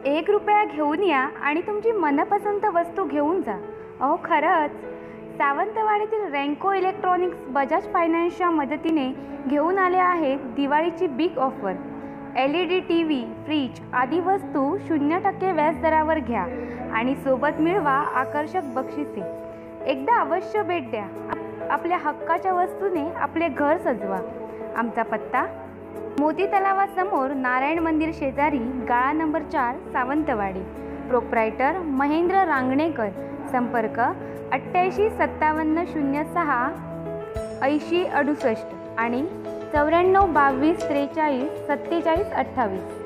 ₹1 घेऊन या आणि तुमची मनपसंत वस्तू घेऊन जा. अहो खरंच, सावंतवाडीतील रँको इलेक्ट्रॉनिक्स बजाज फायनान्सच्या मदतीने घेऊन आले आहेत दिवाळीची big offer. LED TV, fridge आदी वस्तू 0% व्याजदरावर घ्या आणि सोबत मिळवा आकर्षक बक्षिसे. एकदा अवश्य भेट द्या. आपल्या हक्काच्या वस्तूने आपले घर सजवा. आमचा पत्ता मोती तलावासमोर, नारायण मंदिर शेजारी, गाळा नंबर 4, सावंतवाडी. प्रोप्रायटर महेंद्र रांगणेकर. संपर्क 88 57 06 80 68 आणि 94 22 43 47 28.